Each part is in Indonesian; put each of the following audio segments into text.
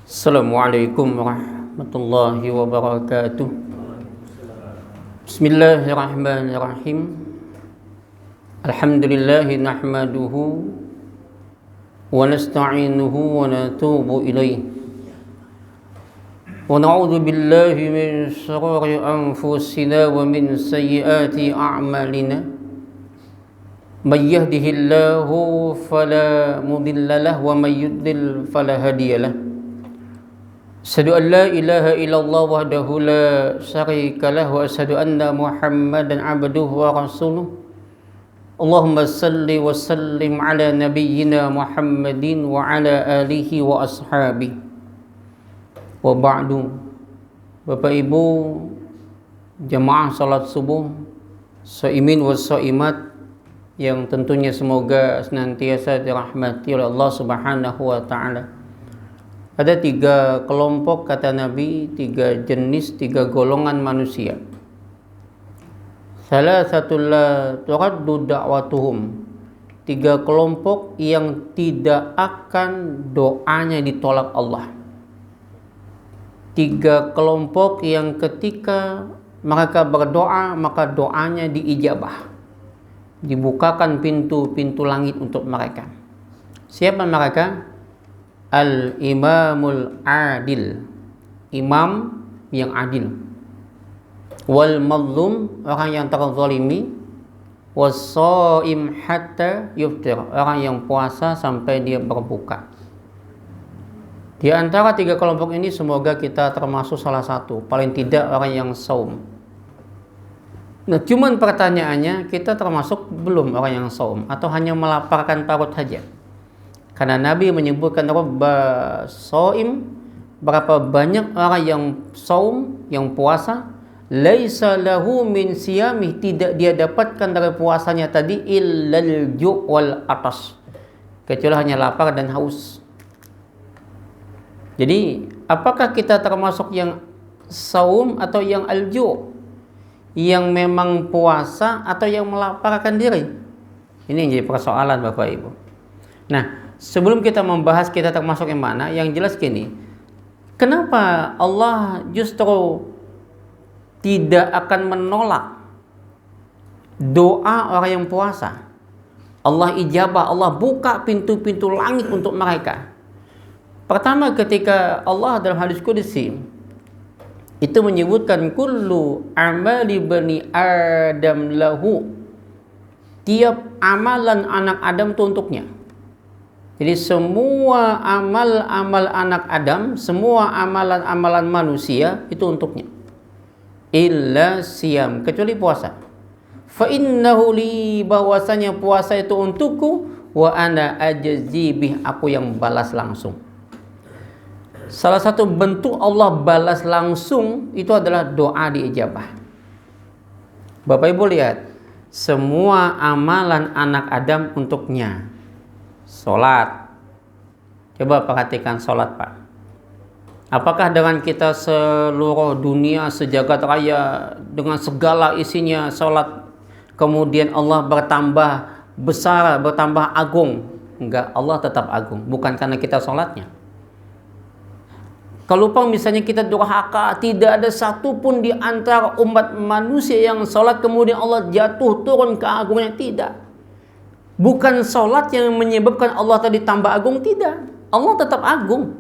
Assalamualaikum warahmatullahi wabarakatuh. Bismillahirrahmanirrahim. Alhamdulillahi nahmaduhu wa nasta'inuhu wa natubu ilayh. Wa na'udzu billahi min shururi anfusina wa min sayyiati a'malina. May yahdihillahu fala mudilla lahu wa may yudlil fala hadiya lahu. Asyhadu an la ilaha illallah wahdahu la syarika lah wa asyhadu anna Muhammadan abduhu wa rasuluh. Allahumma salli wa sallim ala nabiyyina Muhammadin wa ala alihi wa ashabihi. Wa ba'du. Bapak Ibu jamaah salat subuh, shaimin wa shaimat yang tentunya semoga senantiasa dirahmati oleh Allah Subhanahu wa taala. Ada 3 kelompok kata Nabi, 3 jenis, 3 golongan manusia. Salah satu la turaddu da'watuhum. 3 kelompok yang tidak akan doanya ditolak Allah. 3 kelompok yang ketika mereka berdoa maka doanya diijabah. Dibukakan pintu-pintu langit untuk mereka. Siapa mereka? Al-imamul adil, imam yang adil, wal mazlum, orang yang terzalimi, was-shaim hatta yuftir, orang yang puasa sampai dia berbuka. Di antara 3 kelompok ini semoga kita termasuk salah satu, paling tidak orang yang saum. Nah, cuman pertanyaannya, kita termasuk belum orang yang saum atau hanya melaparkan perut saja? Karena Nabi menyebutkan Rabba shaim, berapa banyak orang yang saum, yang puasa, laisa lahu min siyamih, tidak dia dapatkan dari puasanya tadi illal ju' wal atas, kecuali hanya lapar dan haus. Jadi apakah kita termasuk yang saum atau yang al-ju', yang memang puasa atau yang melaparkan diri? Ini yang jadi persoalan Bapak Ibu. Nah, sebelum kita membahas kita termasuk yang mana, yang jelas gini, kenapa Allah justru tidak akan menolak doa orang yang puasa? Allah ijabah, Allah buka pintu-pintu langit untuk mereka. Pertama, ketika Allah dalam hadis qudsi itu menyebutkan kullu amali bani Adam lahu, tiap amalan anak Adam itu untuknya. Jadi semua amal-amal anak Adam, semua amalan-amalan manusia itu untuknya. Illa siyam, kecuali puasa. Fa innahu li, bahwasanya puasa itu untukku, wa ana ajzi bih, aku yang balas langsung. Salah satu bentuk Allah balas langsung itu adalah doa diijabah. Bapak Ibu lihat, semua amalan anak Adam untuknya. Sholat, coba perhatikan sholat Pak. Apakah dengan kita seluruh dunia, sejagat raya, dengan segala isinya sholat, kemudian Allah bertambah besar, bertambah agung? Enggak, Allah tetap agung, bukan karena kita sholatnya. Kalau misalnya kita durhaka, tidak ada satupun di antara umat manusia yang sholat kemudian Allah jatuh turun ke agungnya, tidak. Bukan sholat yang menyebabkan Allah tadi tambah agung, tidak. Allah tetap agung.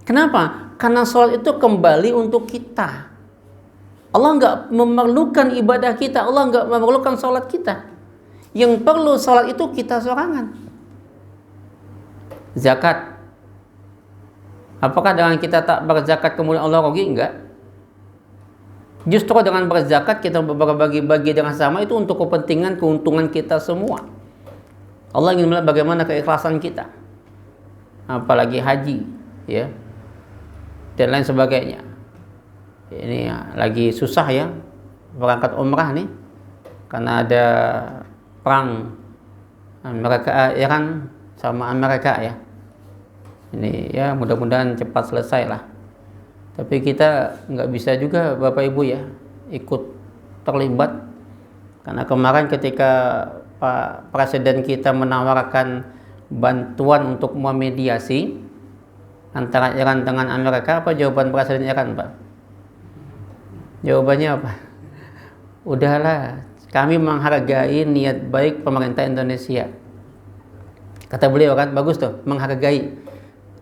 Kenapa? Karena sholat itu kembali untuk kita. Allah nggak memerlukan ibadah kita, Allah nggak memerlukan sholat kita. Yang perlu sholat itu kita sorangan. Zakat. Apakah dengan kita tak berzakat kemudian Allah rugi? Enggak. Justru dengan berzakat kita berbagi-bagi dengan sama, itu untuk kepentingan keuntungan kita semua. Allah ingin melihat bagaimana keikhlasan kita, apalagi haji, ya, dan lain sebagainya. Ini lagi susah ya berangkat umrah nih, karena ada perang Amerika Iran sama Amerika ya. Ini ya mudah-mudahan cepat selesai lah. Tapi kita nggak bisa juga Bapak Ibu ya ikut terlibat, karena kemarin ketika Pak Presiden kita menawarkan bantuan untuk memediasi, antara Iran dengan Amerika, apa jawaban Presiden Iran, Pak? Jawabannya apa? Udahlah, kami menghargai niat baik pemerintah Indonesia. Kata beliau kan, bagus tuh, menghargai.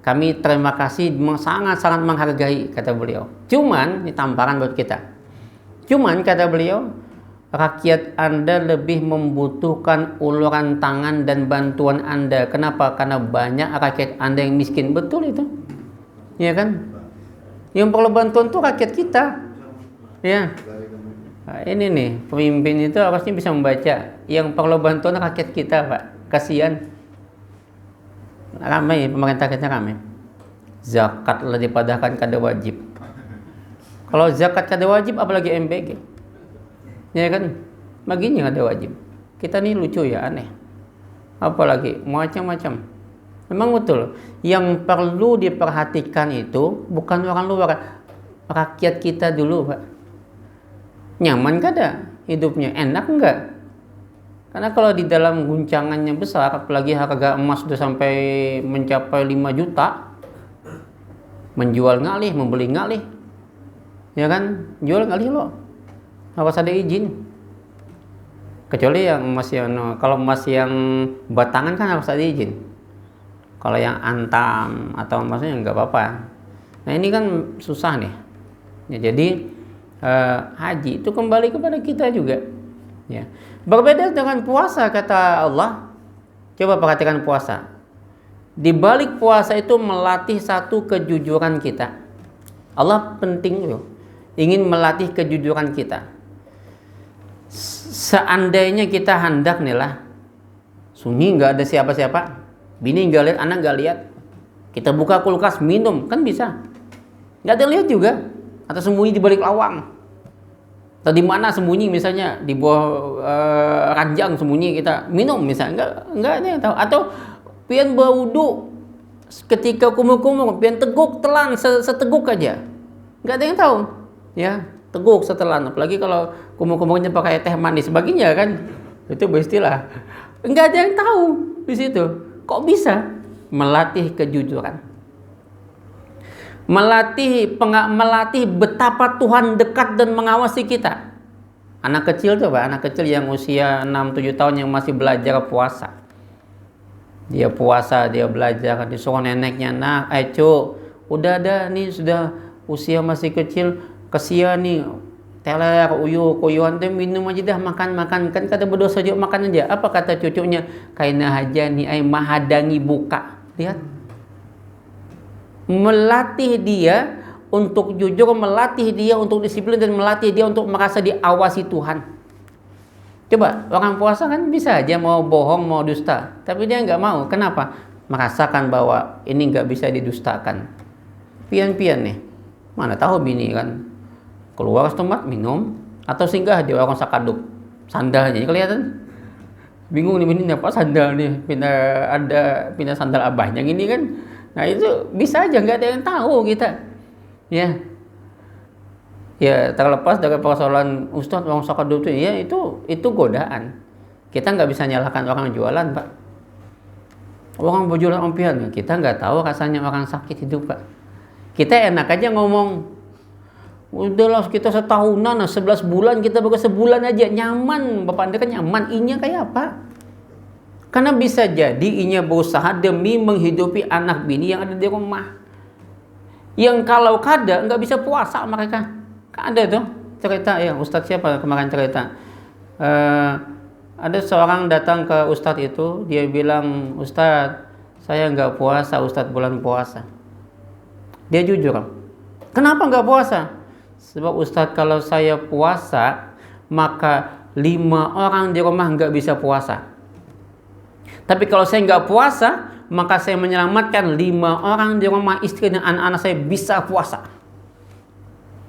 Kami terima kasih, sangat-sangat menghargai, kata beliau. Cuman, ini tamparan buat kita. Cuman, kata beliau, rakyat Anda lebih membutuhkan uluran tangan dan bantuan Anda. Kenapa? Karena banyak rakyat Anda yang miskin. Betul itu. Ya kan? Yang perlu bantuan itu rakyat kita. Ya. Nah, ini nih, pemimpin itu harusnya bisa membaca. Yang perlu bantuan rakyat kita, Pak. Kasihan. Ramai, pemerintah kita ramai. Zakat lah dipadahkan kada wajib. Kalau zakat kada wajib, apalagi MBG. Ya kan? Baginya ada wajib. Kita nih lucu ya, aneh. Apalagi macam-macam. Memang betul. Yang perlu diperhatikan itu bukan orang luar, rakyat kita dulu, Pak. Nyaman kada hidupnya? Enak enggak? Karena kalau di dalam guncangannya besar, apalagi harga emas sudah sampai mencapai 5 juta, menjual ngalih, membeli ngalih. Ya kan? Jual ngalih loh. Harus ada izin. Kecuali yang emas yang, kalau emas yang batangan kan harus ada izin. Kalau yang antam atau emasnya nggak apa-apa. Nah ini kan susah nih. Ya, jadi haji itu kembali kepada kita juga. Ya. Berbeda dengan puasa, kata Allah. Coba perhatikan puasa. Di balik puasa itu melatih satu kejujuran kita. Allah penting loh. Ingin melatih kejujuran kita. Seandainya kita hendak nih lah, sunyi nggak ada siapa-siapa, bini nggak lihat, anak nggak lihat, kita buka kulkas minum kan bisa, nggak ada lihat juga, atau sembunyi di balik lawang, atau di mana sembunyi, misalnya di bawah ranjang sembunyi kita minum misalnya, nggak ada yang tahu. Atau pian berwudu ketika kumur-kumur, pian teguk telan seteguk aja, nggak ada yang tahu, ya. Teguk setelan, apalagi kalau kumur-kumurnya pakai teh manis sebagainya kan, itu beristilah, nggak ada yang tahu di situ. Kok bisa? Melatih kejujuran, melatih betapa Tuhan dekat dan mengawasi kita. Anak kecil tuh, Pak, anak kecil yang usia 6-7 tahun yang masih belajar puasa, dia puasa, dia belajar, disuruh neneknya, nak, cu, udah ada nih, sudah usia masih kecil, kesian nih, teler, uyuan teh minum aja dah, makan kan kata berdosa juga makan aja. Apa kata cucunya? Kaina haja nih ai mahadangi buka. Lihat. Melatih dia untuk jujur, melatih dia untuk disiplin, dan melatih dia untuk merasa diawasi Tuhan. Coba, orang puasa kan bisa aja mau bohong, mau dusta, tapi dia nggak mau. Kenapa? Merasakan bahwa ini nggak bisa didustakan. Pian-pian nih, mana tahu bini kan keluar tempat minum atau singgah di warung sakaduk, sandalnya kelihatan, bingung nih ini apa sandal nih, pindah sandal abahnya gini kan. Nah itu bisa aja, nggak ada yang tahu kita, ya terlepas dari persoalan Ustadz warung sakaduk itu, ya itu godaan. Kita nggak bisa nyalahkan orang jualan, Pak. Orang berjualan ompian, kita nggak tahu rasanya orang sakit hidup, Pak. Kita enak aja ngomong, udahlah kita setahunan, 11 bulan, kita baru sebulan aja nyaman. Bapak Anda kan nyaman, inya kayak apa? Karena bisa jadi inya berusaha demi menghidupi anak bini yang ada di rumah, yang kalau kada nggak bisa puasa mereka. Ada tuh cerita, ya Ustadz siapa kemarin cerita, ada seorang datang ke Ustadz itu, dia bilang, Ustadz saya nggak puasa Ustadz bulan puasa. Dia jujur, kenapa nggak puasa? Sebab Ustadz kalau saya puasa, maka 5 orang di rumah nggak bisa puasa. Tapi kalau saya nggak puasa, maka saya menyelamatkan 5 orang di rumah, istri dan anak-anak saya bisa puasa.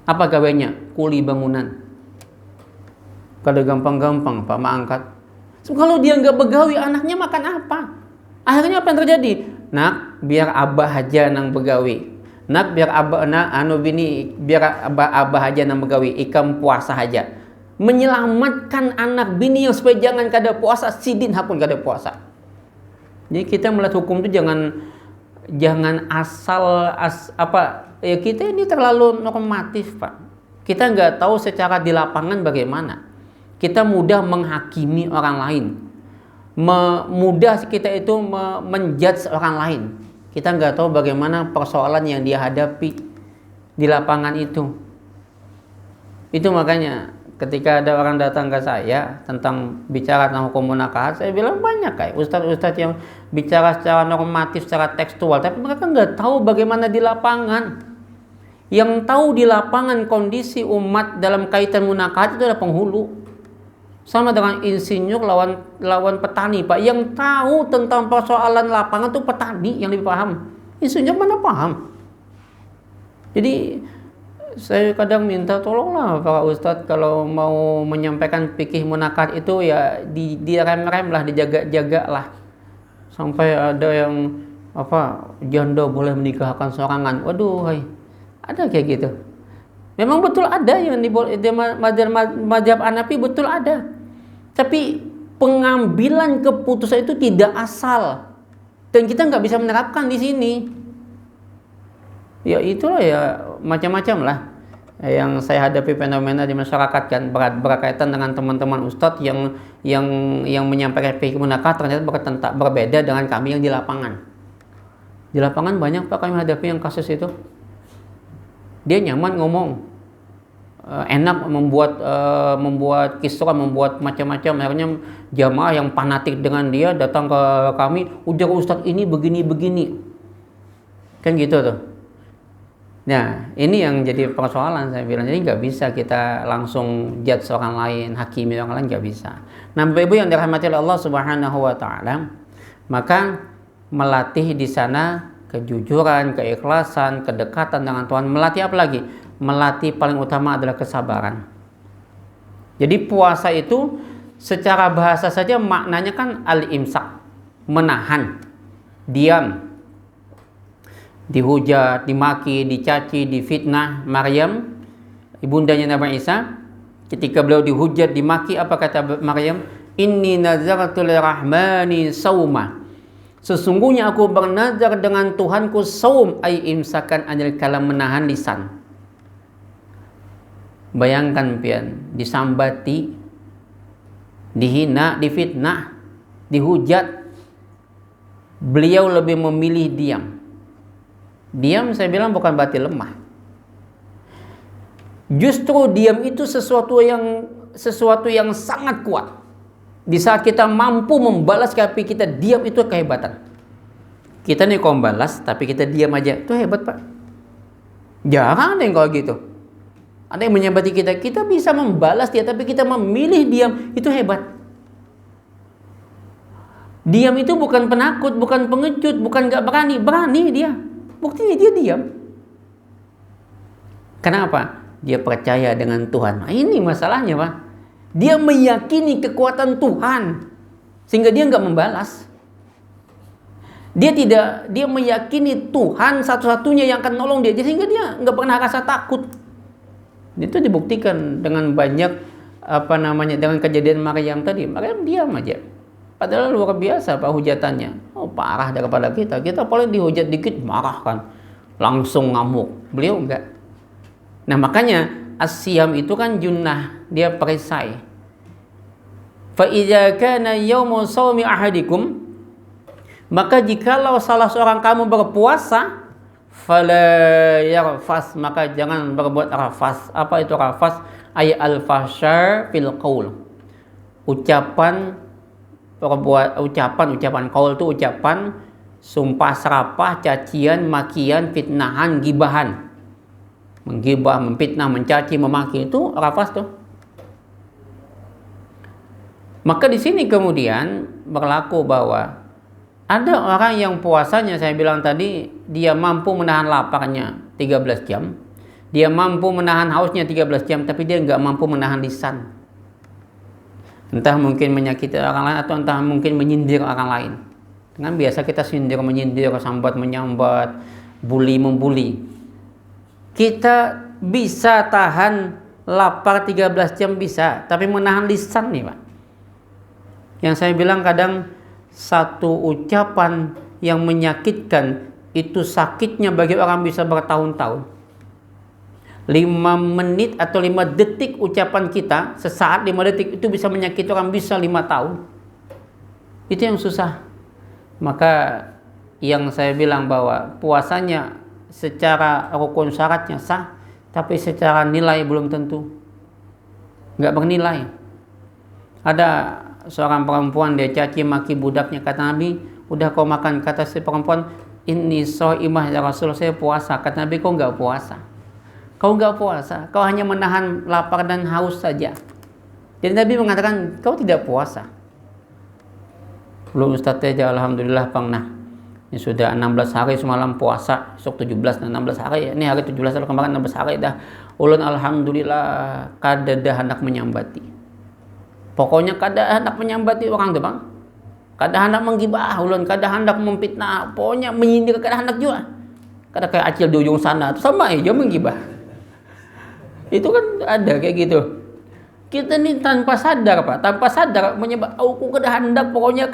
Apa gawainya? Kuli bangunan. Kada gampang-gampang Pak angkat. So, kalau dia nggak begawi, anaknya makan apa? Akhirnya apa yang terjadi? Nak, biar abah aja nang begawi. Nak, biar abah biar abah aja nang begawi, ikam puasa aja. Menyelamatkan anak bini yang supaya jangan kada puasa, sidin hakun kada puasa. Jadi kita melihat hukum itu jangan jangan asal ya kita ini terlalu normatif, Pak. Kita nggak tahu secara di lapangan bagaimana. Kita mudah menghakimi orang lain, mudah kita itu menjudge orang lain. Kita nggak tahu bagaimana persoalan yang dia hadapi di lapangan itu. Itu makanya ketika ada orang datang ke saya bicara tentang hukum munakahat, saya bilang banyak kayak ustadz-ustadz yang bicara secara normatif, secara tekstual, tapi mereka nggak tahu bagaimana di lapangan. Yang tahu di lapangan kondisi umat dalam kaitan munakahat itu adalah penghulu. Sama dengan insinyur lawan petani, Pak. Yang tahu tentang persoalan lapangan itu petani yang lebih paham. Insinyur mana paham? Jadi saya kadang minta tolonglah para ustadz kalau mau menyampaikan fikih munakahat itu ya direm-rem lah, dijaga-jaga lah. Sampai ada yang janda boleh menikahkan sorangan. Waduh, ada kayak gitu. Memang betul ada yang di mazhab Hanafi, betul ada. Tapi pengambilan keputusan itu tidak asal. Dan kita nggak bisa menerapkan di sini. Ya itulah ya, macam-macam lah yang saya hadapi fenomena di masyarakat kan, berkaitan dengan teman-teman ustadz yang menyampaikan fikih munakahat ternyata berbeda dengan kami yang di lapangan. Di lapangan banyak Pak kami hadapi yang kasus itu. Dia nyaman ngomong, enak membuat kisah, membuat macam-macam. Akhirnya jamaah yang fanatik dengan dia datang ke kami, ujar ustadz ini begini-begini, kan gitu tuh. Nah ini yang jadi persoalan, saya bilang. Jadi nggak bisa kita langsung judge orang lain, hakimi orang lain, nggak bisa. Nah Bapak Ibu yang dirahmati oleh Allah Subhanahu Wa Taala, maka melatih di sana kejujuran, keikhlasan, kedekatan dengan Tuhan. Melatih apa lagi? Melatih paling utama adalah kesabaran. Jadi puasa itu secara bahasa saja maknanya kan al-imsak, menahan, diam. Dihujat, dimaki, dicaci, difitnah Maryam, ibundanya Nabi Isa. Ketika beliau dihujat, dimaki, apa kata Maryam? Inni nazartu lirahmani sauma. Sesungguhnya aku bernazar dengan Tuhanku saum, ay imsakan anil kalam, menahan lisan. Bayangkan pian, disambati, dihina, difitnah, dihujat, beliau lebih memilih diam. Diam saya bilang bukan berarti lemah. Justru diam itu sesuatu yang sangat kuat. Di saat kita mampu membalas, tapi kita diam, itu kehebatan. Kita nih kok membalas tapi kita diam aja, itu hebat Pak. Jarang ada yang kalau gitu. Ada yang menyambati kita bisa membalas dia tapi kita memilih diam, itu hebat. Diam itu bukan penakut, bukan pengecut, bukan gak berani dia. Buktinya dia diam. Kenapa? Dia percaya dengan Tuhan. Nah, ini masalahnya Pak. Dia meyakini kekuatan Tuhan sehingga dia nggak membalas. Dia meyakini Tuhan satu-satunya yang akan nolong dia, sehingga dia nggak pernah rasa takut. Itu dibuktikan dengan banyak dengan kejadian Maryam tadi. Maryam diam aja. Padahal luar biasa Pak hujatannya. Oh, parah daripada kita. Kita paling dihujat dikit marah kan. Langsung ngamuk. Beliau enggak. Nah makanya as-siyam itu kan junnah. Dia perisai. Fa idza kana yaumu shaumi ahadikum, maka jikalau salah seorang kamu berpuasa, fala yarfas, maka jangan berbuat rafas. Apa itu rafas? Ay al-fahsya fil qaul. Ucapan qaul itu ucapan sumpah serapah, cacian, makian, fitnahan, gibahan. Menggibah, memfitnah, mencaci, memaki, itu rafas tuh. Maka di sini kemudian berlaku bahwa ada orang yang puasanya, saya bilang tadi, dia mampu menahan laparnya 13 jam. Dia mampu menahan hausnya 13 jam, tapi dia nggak mampu menahan lisan. Entah mungkin menyakiti orang lain atau entah mungkin menyindir orang lain. Kan biasa kita sindir menyindir, sambat menyambat, bully membuli. Kita bisa tahan lapar 13 jam bisa, tapi menahan lisan nih Pak. Yang saya bilang kadang satu ucapan yang menyakitkan itu sakitnya bagi orang bisa bertahun-tahun. 5 menit atau 5 detik ucapan kita, sesaat 5 detik itu bisa menyakiti orang bisa 5 tahun. Itu yang susah. Maka yang saya bilang bahwa puasanya secara rukun syaratnya sah, tapi secara nilai belum tentu. Nggak bernilai. Ada seorang perempuan, dia caci maki budaknya, kata Nabi, udah kau makan, kata si perempuan, ini shaimah ya Rasul, saya puasa. Kata Nabi, kau nggak puasa. Kau nggak puasa, kau hanya menahan lapar dan haus saja. Jadi Nabi mengatakan, kau tidak puasa. Belum Ustaz aja, alhamdulillah pernah. Ini sudah 16 hari semalam puasa, besok 17 dan 16 hari. Ini hari 17 hari kemarin 16 hari dah. Ulun alhamdulillah kada dah hendak menyambati. Pokoknya kada hendak menyambati orang tu bang. Kada hendak menggibah ulun, kada hendak memfitnah, pokoknya menyindir kada hendak juga. Kada kayak acil di ujung sana, sama aja menggibah. Itu kan ada kayak gitu. Kita ni tanpa sadar Pak, tanpa sadar menyebab aku kada hendak, pokoknya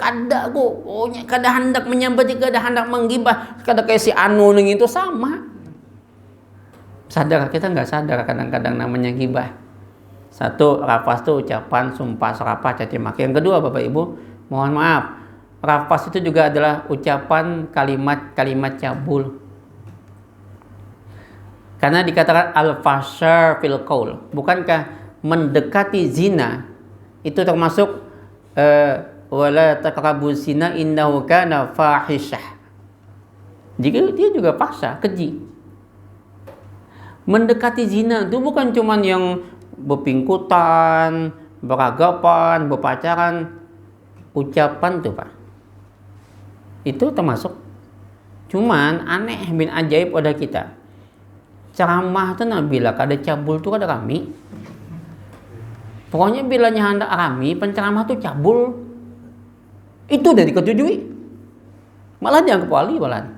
kada hendak menyambati, kada hendak menggibah, kada kayak si anu ning itu sama. Sadar, kita nggak sadar kadang-kadang namanya gibah. Satu, rafas itu ucapan sumpah serapah caci maki. Yang kedua Bapak Ibu, mohon maaf, rafas itu juga adalah ucapan kalimat-kalimat cabul. Karena dikatakan al-fahsya fil qaul. Bukankah mendekati zina itu termasuk wala taqrabu zina innahu kana fahisyah. Jadi dia juga fahsya, keji. Mendekati zina itu bukan cuman yang berpingkutan, beragapan, berpacaran, ucapan tuh Pak. Itu termasuk. Cuman aneh bin ajaib pada kita. Ceramah tuh bila kada cabul tuh kada kami. Pokoknya bila hendak rami, penceramah tuh cabul. Itu udah diketujui. Malah dianggap wali malah.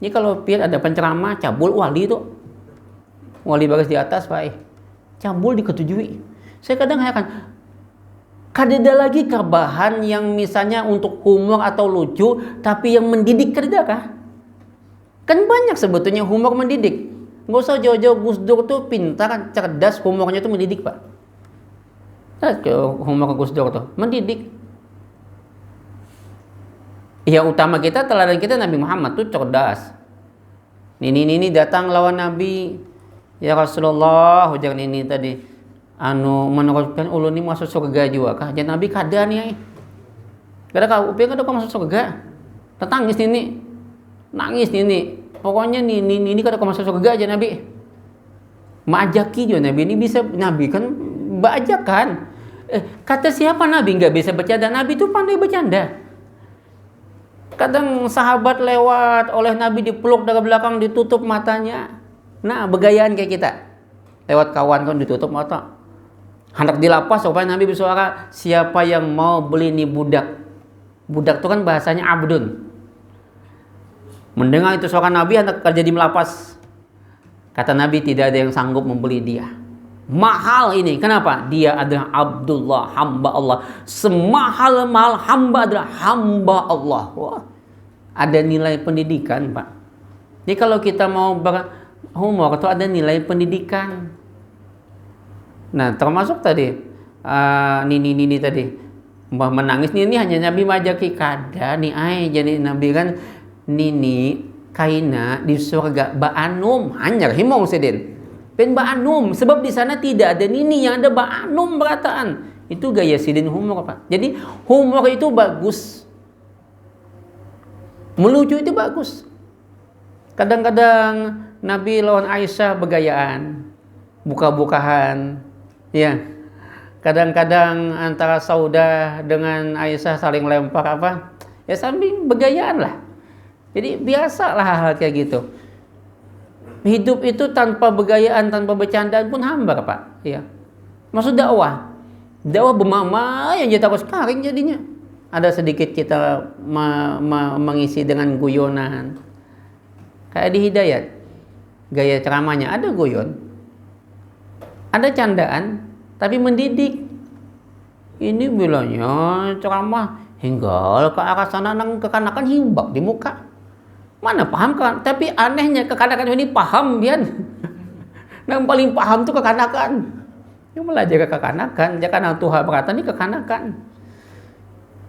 Ini kalau pir ada penceramah cabul wali tuh. Wali baris di atas Pak. Cabul diketujui. Saya kadang heran. Kadeda lagi kah bahan yang misalnya untuk humor atau lucu, tapi yang mendidik kadeda kah? Kan banyak sebetulnya humor mendidik. Nggak usah jauh-jauh, Gus Dur tuh pintar, cerdas, humornya tuh mendidik Pak. Humor Gus Dur tuh mendidik. Yang utama kita, teladan kita Nabi Muhammad tuh cerdas. Ini datang lawan Nabi. Ya Rasulullah, ujar ini tadi, meneruskan ulun ini masuk surga juga kah? Jadi Nabi kada nih, kada kau pengen kau masuk surga, tetangis ini, nangis ini, pokoknya ini kada kau masuk surga aja Nabi, majaki juga Nabi ini bisa, Nabi kan bajakan, kata siapa Nabi nggak bisa bercanda, Nabi itu pandai bercanda. Kadang sahabat lewat oleh Nabi dipeluk dari belakang, ditutup matanya. Nah, begayaan kayak kita. Lewat kawan kan ditutup mata. Hendak dilapas supaya Nabi bersuara, siapa yang mau beli nih budak. Budak itu kan bahasanya abdun. Mendengar itu suara Nabi hendak kerja di melapas. Kata Nabi, tidak ada yang sanggup membeli dia. Mahal ini. Kenapa? Dia adalah Abdullah, hamba Allah. Semahal-mahal hamba adalah hamba Allah. Wah, ada nilai pendidikan Pak. Jadi kalau kita mau humor itu ada nilai pendidikan. Nah, termasuk tadi Nini tadi menangis ini hanya Nabi majaki kada nih jadi Nabi kan Nini kaina di surga ba'anum hanya himong sedin pen ba'anum sebab di sana tidak ada Nini, yang ada ba'anum berataan. Itu gaya sidin humor Pak. Jadi humor itu bagus, melucu itu bagus. Kadang-kadang Nabi lawan Aisyah begayaan, buka-bukahan, ya. Kadang-kadang antara Saudah dengan Aisyah saling lempar apa, ya sambil begayaan lah. Jadi biasalah hal-hal kayak gitu. Hidup itu tanpa begayaan, tanpa bercandaan pun hambar Pak. Ya. Maksud dakwah bermama yang jadi takut sekarang jadinya. Ada sedikit kita mengisi dengan guyonan. Kayak di Hidayat. Gaya ceramahnya ada guyon, ada candaan, tapi mendidik. Ini bilangnya ceramah hingga ke arah sana nang kekanakan himbak di muka. Mana paham kan? Tapi anehnya kekanakan ini paham dia. Yang paling paham tuh kekanakan. Yang malah jaga kekanakan, jangan Tuhan berkata ini kekanakan.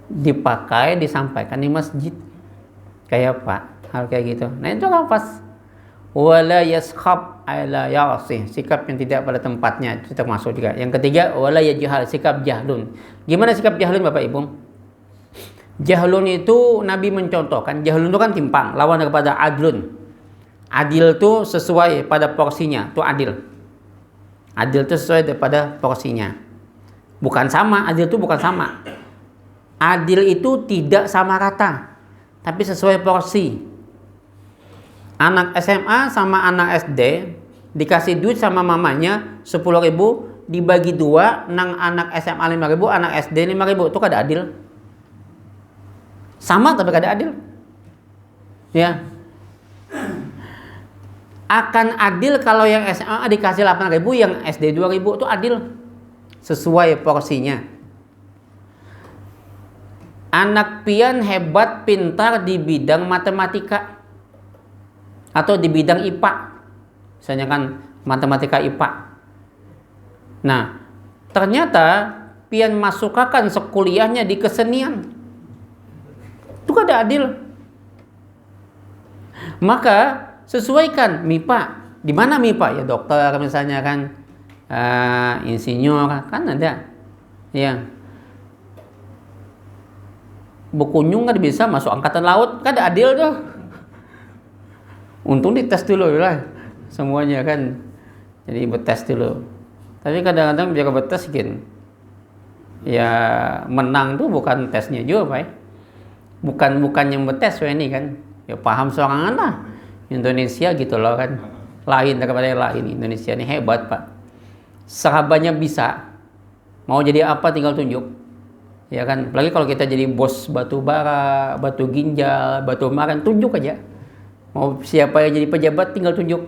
Dipakai, disampaikan di masjid. Kayak apa? Hal kayak gitu. Nah itu lafaz. Wala yaskhab ala yasih, sikap yang tidak pada tempatnya itu termasuk juga. Yang ketiga, wala yajhal, sikap jahlun. Gimana sikap jahlun Bapak Ibu? Jahlun itu Nabi mencontohkan, jahlun itu kan timpang, lawan daripada adlun. Adil itu sesuai pada porsinya, itu adil. Adil itu sesuai daripada porsinya. Bukan sama, adil itu bukan sama. Adil itu tidak sama rata, tapi sesuai porsi. Anak SMA sama anak SD dikasih duit sama mamanya 10.000, dibagi 2, nang anak SMA 5.000, anak SD 5.000, itu kada adil. Sama tapi kada adil. Ya. Akan adil kalau yang SMA dikasih 8.000, yang SD 2.000, itu adil. Sesuai porsinya. Anak pian hebat pintar di bidang matematika atau di bidang IPA. Misalnya kan matematika IPA. Nah, ternyata pian masukkan sekuliahnya di kesenian. Itu kada adil. Maka sesuaikan MIPA. Di mana MIPA? Ya dokter misalnya kan, insinyur kan ada. Ya. Berkunjung kan bisa masuk angkatan laut, kan ada adil tuh. Untung dites dulu lah semuanya kan. Jadi betes dulu. Tapi kadang-kadang biar betes kan. Ya menang tuh bukan tesnya juga, Pak. Bukan yang betes ini kan. Ya paham sorangan lah. Indonesia gitu loh kan. Lain daripada yang lain. Indonesia ini hebat, Pak. Sahabatnya bisa. Mau jadi apa tinggal tunjuk. Ya kan, apalagi kalau kita jadi bos batu bara, batu ginjal, batu maran, tunjuk aja. Mau siapa yang jadi pejabat tinggal tunjuk.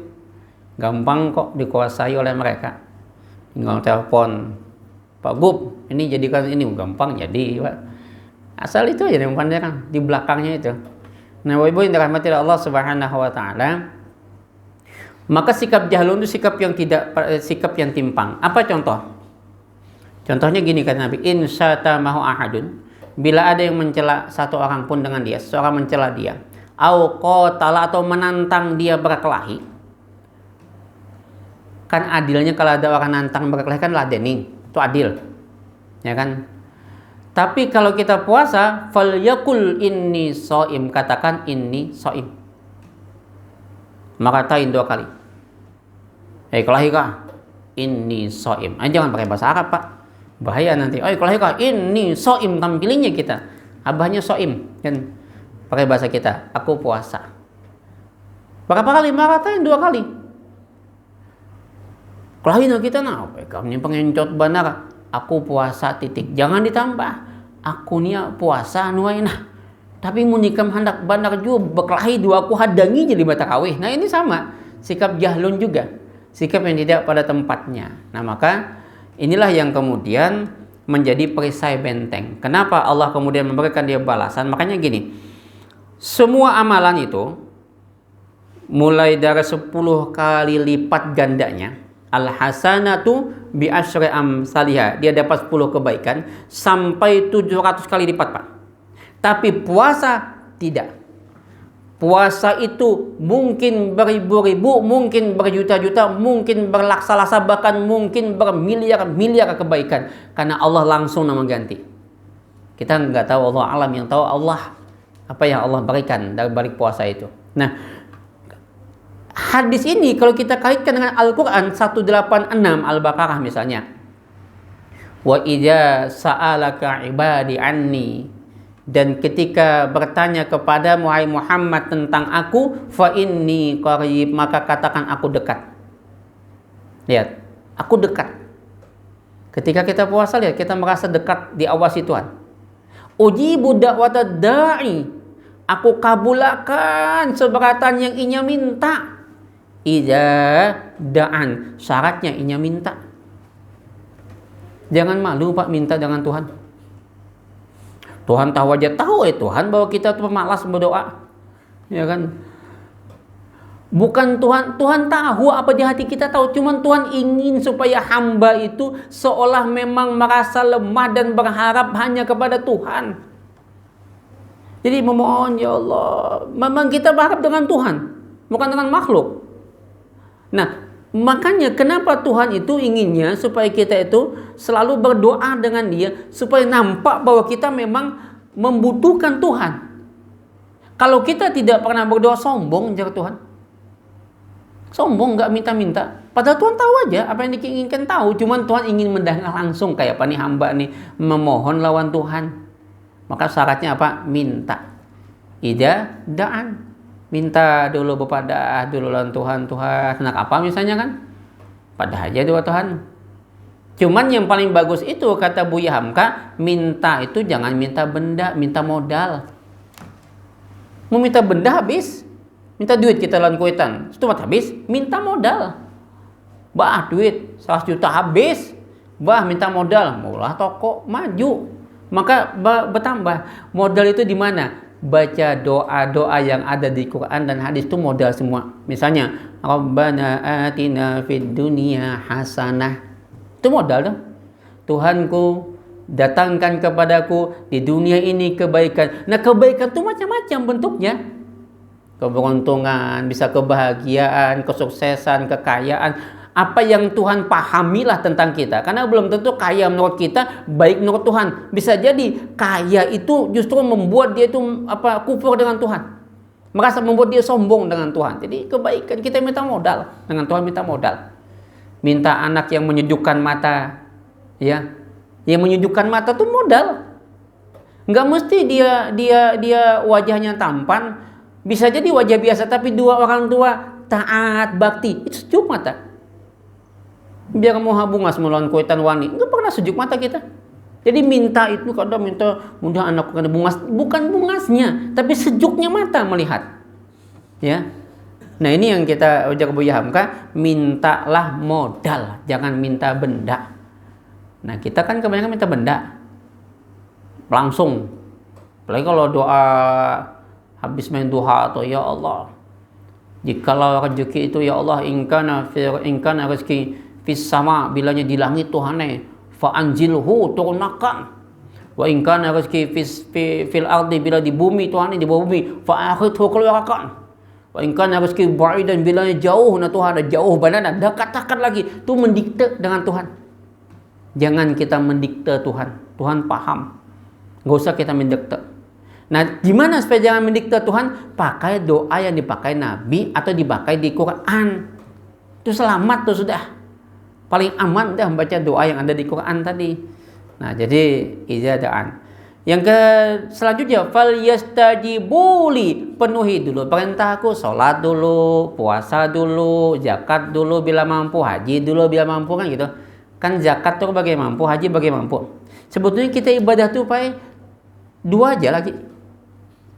Gampang kok dikuasai oleh mereka. Tinggal telepon, Pak Gub, ini jadikan ini, gampang jadi, Pak. Asal itu aja yang pandai kan, di belakangnya itu. Nah, Ibu yang dirahmati Allah Subhanahu wa taala, maka sikap jahlun itu sikap yang timpang. Apa contoh? Contohnya gini kata Nabi, in syatamahu ahadun, bila ada yang mencela satu orang pun dengan dia, seorang mencela dia, au qatala, atau menantang dia berkelahi. Kan adilnya kalau ada orang nantang berkelahi kan ladeni, itu adil. Ya kan? Tapi kalau kita puasa, falyakul inni shaim, katakan inni shaim. Maratain 2 kali. Kelahi kah? Inni shaim. Jangan pakai bahasa Arab, Pak. Bahaya nanti. Kelahi kah? Inni shaim, tampilinnya kita. Abahnya shaim kan. Pakai bahasa kita, aku puasa. Berapa kali? Maratain 2 kali. Kelahi kita nah, kami pengencot benar. Aku puasa titik. Jangan ditambah. Aku nia puasa nuainah. Tapi munikam hendak bandar juga berkelahi 2 aku hadangi jadi mata kawih. Nah ini sama. Sikap jahlun juga. Sikap yang tidak pada tempatnya. Nah maka inilah yang kemudian menjadi perisai benteng. Kenapa Allah kemudian memberikan dia balasan? Makanya gini. Semua amalan itu mulai dari 10 kali lipat gandanya. Al-hasanatu bi asyri amsalihha. Dia dapat 10 kebaikan sampai 700 kali lipat, Pak. Tapi puasa tidak. Puasa itu mungkin beribu-ribu, mungkin berjuta-juta, mungkin berlaksa-laksa, bahkan mungkin bermiliar-miliar kebaikan. Karena Allah langsung mengganti. Kita nggak tahu, Allah alam yang tahu, Allah apa yang Allah berikan dari balik puasa itu. Nah, hadis ini kalau kita kaitkan dengan Al-Quran 186 Al-Baqarah misalnya, wa idza sa'alaka ibadi anni, dan ketika bertanya kepada Muhammad tentang aku, fa inni qarib, maka katakan aku dekat. Lihat, aku dekat. Ketika kita puasa, lihat, kita merasa dekat, diawasi Tuhan. Ujibu da'watad da'i, aku kabulkan seberatan yang inya minta. Idza da'an, syaratnya inya minta. Jangan malu, Pak, minta dengan Tuhan. Tuhan tahu aja, tahu Tuhan bahwa kita tuh malas berdoa. Ya kan? Bukan Tuhan tahu apa di hati kita tahu, cuman Tuhan ingin supaya hamba itu seolah memang merasa lemah dan berharap hanya kepada Tuhan. Jadi memohon, ya Allah, memang kita berharap dengan Tuhan, bukan dengan makhluk. Nah, makanya kenapa Tuhan itu inginnya supaya kita itu selalu berdoa dengan Dia, supaya nampak bahwa kita memang membutuhkan Tuhan. Kalau kita tidak pernah berdoa, sombong jar Tuhan. Sombong, nggak minta-minta. Padahal Tuhan tahu aja apa yang diinginkan, tahu. Cuman Tuhan ingin mendengar langsung, kayak apa nih hamba nih memohon lawan Tuhan. Maka syaratnya apa? Minta. Daan. Minta dulu bepada dulu lawan Tuhan. Tuhan, hendak apa misalnya kan? Pada aja doa Tuhan. Cuman yang paling bagus itu kata Buya Hamka, minta itu jangan minta benda, minta modal. Mau minta benda habis. Minta duit kita lawan kuitan, itu habis, minta modal. Bah, duit 100 juta habis. Bah, minta modal, maulah toko maju. Maka bertambah. Modal itu di mana? Baca doa-doa yang ada di Quran dan hadis itu modal semua. Misalnya, Rabbana atina fid dunya hasanah. Itu modal dong. Tuhanku, datangkan kepadaku di dunia ini kebaikan. Nah, kebaikan itu macam-macam bentuknya. Keberuntungan, bisa kebahagiaan, kesuksesan, kekayaan. Apa yang Tuhan pahamilah tentang kita. Karena belum tentu kaya menurut kita baik menurut Tuhan. Bisa jadi kaya itu justru membuat dia itu kufur dengan Tuhan. Merasa membuat dia sombong dengan Tuhan. Jadi kebaikan kita minta modal, dengan Tuhan minta modal. Minta anak yang menyejukkan mata, ya. Yang menyejukkan mata itu modal. Enggak mesti dia wajahnya tampan. Bisa jadi wajah biasa tapi dua orang tua taat bakti, itu sejuk mata. Biar mau bungas melawan kuitan wani, nggak pernah sejuk mata kita. Jadi minta itu kadang minta mudah anakku kena bungas, bukan bungasnya, tapi sejuknya mata melihat. Ya, nah ini yang kita ujar Buya Hamka, mintalah modal, jangan minta benda. Nah kita kan kebanyakan minta benda, langsung. Apalagi kalau doa habis main duha atau ya Allah, jikalau rezeki itu ya Allah ingkana rezeki fis sama, bilanya di langit Tuhane fa anjilhu, turunkan. Wa ingkana rezeki fil ardi, bila di bumi Tuhane di bawah bumi fa akhidhu, keluarkan. Wa ingkana rezeki ba'idan, bilanya jauh nah Tuhan ada jauh banana, dah katakan lagi, itu mendikte dengan Tuhan. Jangan kita mendikte Tuhan. Tuhan paham. Enggak usah kita mendikte. Nah, gimana supaya jangan mendikte Tuhan? Pakai doa yang dipakai Nabi atau dipakai di Quran. Itu selamat tuh sudah. Paling aman dah membaca doa yang ada di Quran tadi. Nah, jadi ijadaan. Yang selanjutnya, fal yastajibuli, penuhi dulu perintahku, sholat dulu, puasa dulu, zakat dulu bila mampu, haji dulu bila mampu, kan gitu. Kan zakat tuh bagi mampu, haji bagi mampu. Sebetulnya kita ibadah tuh pakai dua aja lagi.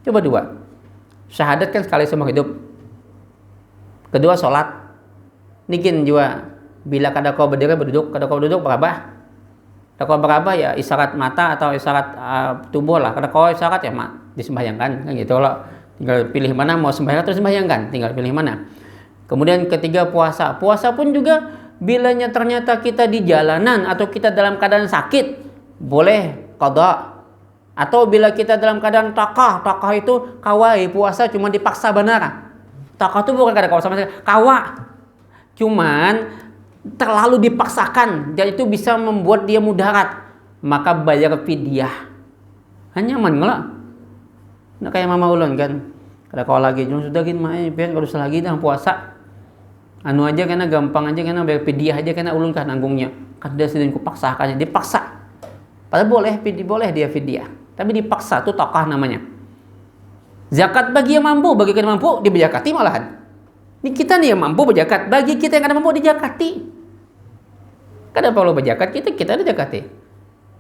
Coba dua. Syahadat kan sekali seumur hidup. Kedua sholat. Nikin juga. Bila kada kau berdiri berduduk, kada kau duduk berabah. Kada kau berabah ya isyarat mata atau isyarat tubuh lah. Kada kau isyarat ya disembahyangkan, kan gitu loh. Tinggal pilih mana mau sembahyang atau sembahyangkan, tinggal pilih mana. Kemudian ketiga puasa. Puasa pun juga bilanya ternyata kita di jalanan atau kita dalam keadaan sakit, boleh qada. Atau bila kita dalam keadaan takah itu kawai, puasa cuma dipaksa benar. Takah itu bukan kada kawah sama sekali, kawa. Cuman terlalu dipaksakan dan itu bisa membuat dia mudarat. Maka bayar fidyah. Hanya nyaman ngelak. Nah kayak mama ulun kan. Kada kau lagi sudah gini main biar kalau lagi dah puasa. Anu aja kena gampang aja kena bayar fidyah aja kena ulun kan nanggungnya. Kada sedang kupaksakannya, dipaksa. Padahal boleh dia fidyah. Tapi dipaksa, itu takah namanya. Zakat bagi yang mampu, bagi yang mampu dibejakati malahan. Ini kita nih yang mampu berzakat, bagi kita yang kada mampu dijakati. Kada perlu berzakat, kita dijakati.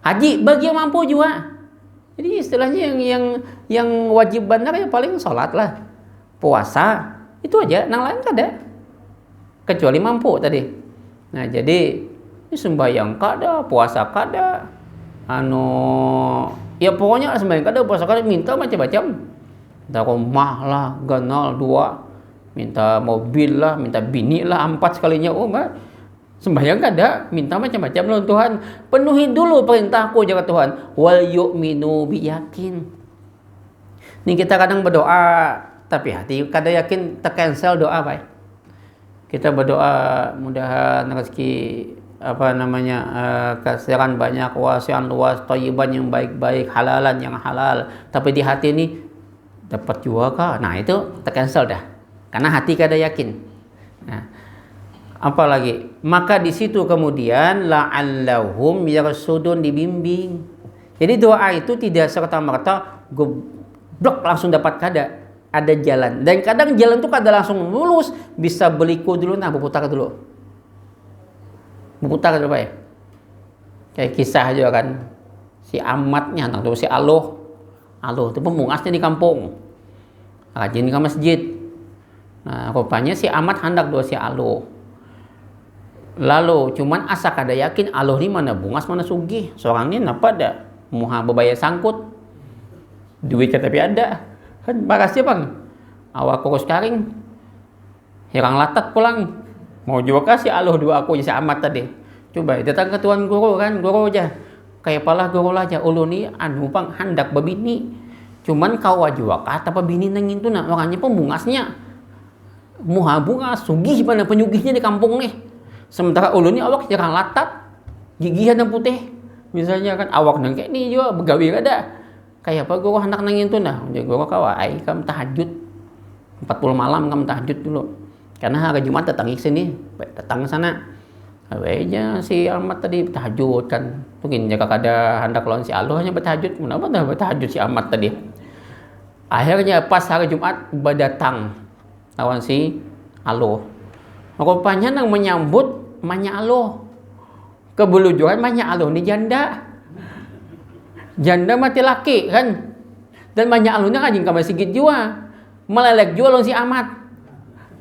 Haji bagi yang mampu juga. Jadi istilahnya yang wajib benar ya paling sholat lah, puasa itu aja, nang lain kada. Kecuali mampu tadi. Nah jadi sembahyang kada, puasa kada, ya pokoknya sembahyang kada, puasa kada, minta macam-macam. Minta rumah lah, ganal 2, minta mobil lah, minta bini lah, 4 sekalinya. Oh, sembahyang kada, minta macam-macam loh Tuhan. Penuhi dulu perintahku jaga Tuhan. Wal yu'minu bi, yakin. Nih kita kadang berdoa tapi hati kada yakin, tercancel doa baik. Kita berdoa mudahan rezeki kasiran banyak, wasian luas, thayyiban yang baik-baik, halalan yang halal. Tapi di hati ini dapat juga kah? Nah itu tercancel dah. Karena hati kada yakin. Nah, apalagi maka di situ kemudian la'allahum yarsudun, dibimbing. Jadi doa itu tidak serta-merta geblok langsung dapat, kada. Ada jalan. Dan kadang jalan itu kada langsung lurus, bisa beliku dulu, nah berputar dulu. Berputar dulu Pak ya. Kayak kisah juga kan. Si Amatnya, atau si Aloh itu pembungasnya di kampung. Rajin ke masjid. Nah, rupanya si Amat hendak doa si Aloh. Lalu cuman asa kada yakin Aloh ni mana bungas mana sugih. Seorang ni napa ada muha bebaya sangkut. Duit tapi ada. Kan makasih bang. Awak kurus karing. Hirang latat pulang. Mau juga kasih Aloh dua aku si Amat tadi. Coba datang ke tuan guru kan, guru aja. Kayak palah guru aja. Ulu ni anu bang hendak babini. Cuman kau juga kata babini nengin tu nak orangnya pembungasnya. Muha bungas sugih mana penyugihnya di kampung nih. Sementara ulu ni awak jarang latat, gigihan dan putih. Misalnya kan awak nang kayak ni juga begawi kada. Kayak apa guru hendak nengin tu nah. Guru kawai kam tahajud 40 malam kam tahajud dulu. Karena hari Jumat datang ke sini, datang ke sana. Aja si Ahmad tadi bertahajud kan. Mungkin jika kada hendak lawan si Aloh hanya bertahajud. Kenapa dah bertahajud si Ahmad tadi? Akhirnya pas hari Jumat berdatang lawan si Aloh. Rupanya nang menyambut Manya Aloh. Kebelujuran Manya Aloh ni janda. Janda mati laki kan. Dan Manya Aloh ni rajin ka masjid juga. Melelek juga lawan si Ahmad.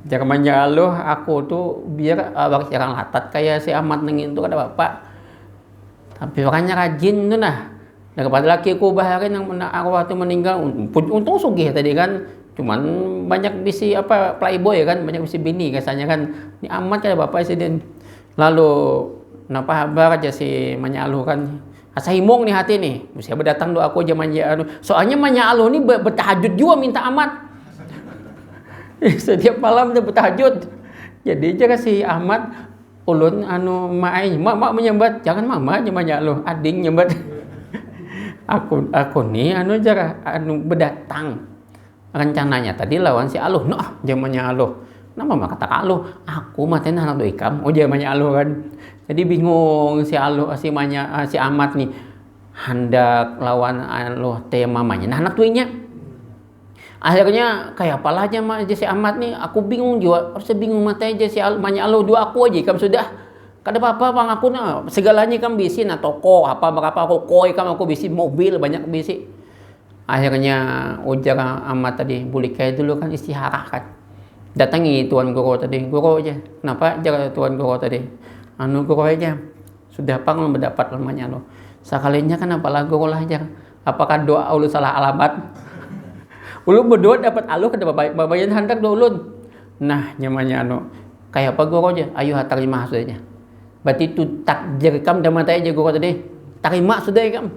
Jangan Manya Aloh, aku tuh biar awak jarang latat kayak si Ahmad nengin tuh kada bapak. Tapi orangnya rajin tuh nah. Daripada laki aku baharin yang aku waktu meninggal, untung sugih tadi kan. Cuman banyak bisi playboy kan, banyak bisi bini katanya kan. Ni Ahmad kada bapak sih dan. Lalu napa habar aja si Manya Aloh kan. Asa himong nih hati nih. Mesti berdatang doa aku aja Manya Aloh. Soalnya Manya Aloh ni bertahajud juga minta Ahmad. Setiap malam dia bertahajud. Jadi aja si Ahmad ulun mak menyambat, jangan mama aja Manya Aloh, ading nyambat. aku nih berdatang. Rencananya tadi lawan si Aloh, noh Manya Aloh. Nama mah kata Aloh, aku maten anak do ikam, Manya Aloh kan. Jadi bingung si Aloh si Ahmad nih hendak lawan Aloh teh mamanya. Nah anak tuinya. Akhirnya kayak apalah aja si Ahmad nih, aku bingung juga, harusnya bingung mata aja si Manya Aloh dua aku aja, kam sudah kada apa-apa bang aku nah segalanya kam bisi nah toko apa berapa aku koi kam aku bisi mobil banyak bisi. Akhirnya ujar Ahmad tadi boleh kayak dulu kan istihara kan, datangi tuan guru tadi, guru aja kenapa jaga tuan guru tadi guru aja sudah pang mendapat Manya Aloh sekalinya kan apalah guru lah aja, apakah doa ulu salah alamat. Ulun berdoa dapat Aloh kada babayan hendak do ulun. Nah, nyamannya kayak apa guru aja, ayo terima sudahnya. Berarti itu takdir kam dan mata aja guru tadi. Terima sudah kam.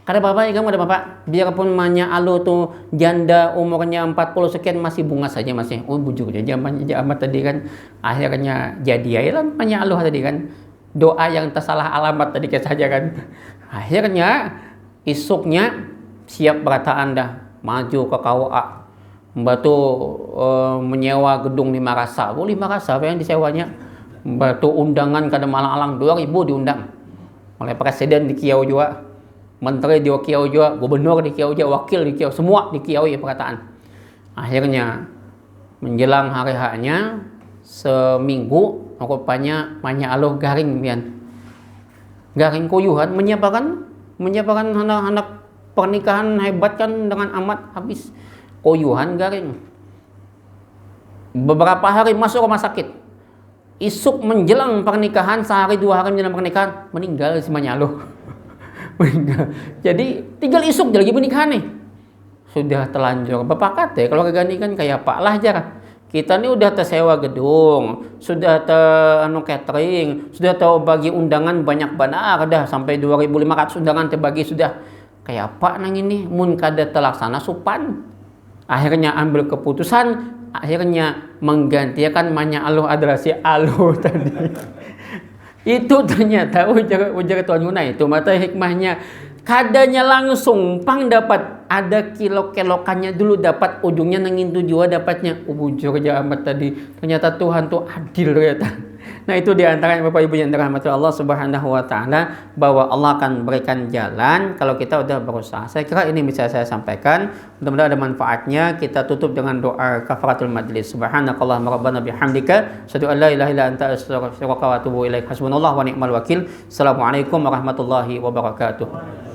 Kada apa-apa kam kada apa-apa. Biarpun Manya Aloh tuh janda umurnya 40 sekian masih bungas saja masih. Oh bujur aja zamannya amat tadi kan. Akhirnya jadi aja lah Manya Aloh tadi kan. Doa yang tersalah alamat tadi saja kan. Akhirnya isuknya siap berataan dah. Maju ke KUA, Batu menyewa gedung di Makassar. Di Makassar apa yang disewanya? Batu undangan kada malang-alang 2000 diundang oleh presiden di Kiau juga, menteri di Kiau juga, gubernur di Kiau juga, wakil di Kiau, semua di Kiau ya perkataan. Akhirnya menjelang hari haknya seminggu, rupanya Manya Aloh garing garing kuyuhan menyiapkan anak-anak pernikahan hebat kan dengan Ahmad habis koyuhan garing. Beberapa hari masuk rumah sakit. Isuk menjelang pernikahan, sehari 2 hari menjelang pernikahan meninggal si Manya Aloh. Meninggal. Jadi tinggal isuk lagi pernikahan nih. Sudah telanjur. Bapak kata kalau kegani kan kayak Pak lah aja. Kita ni udah tersewa gedung, sudah catering, sudah tahu bagi undangan banyak benar dah sampai 2.500 undangan terbagi sudah. Kayak apa nang ini? Mun kada terlaksana supan. Akhirnya ambil keputusan, akhirnya menggantikan manya aluh adalah si aluh tadi. Itu ternyata ujar Tuan Guna itu mata hikmahnya. Kadanya langsung pang dapat ada kilo-kelokannya dulu dapat ujungnya nangin tujuan dapatnya bujur aja amat tadi. Ternyata Tuhan tuh adil ternyata. Nah itu diantara Bapak Ibu yang dirahmati Allah Subhanahu Wa Taala bahwa Allah akan berikan jalan kalau kita udah berusaha. Saya kira ini bisa saya sampaikan. Mudah-mudahan ada manfaatnya. Kita tutup dengan doa kafaratul majlis. Subhanakallahumma rabbana bihamdika asyhadu an la ilaha illa anta astaghfiruka wa atubu ilaik. Hasbunallahu wa ni'mal wakil. Assalamualaikum warahmatullahi wabarakatuh.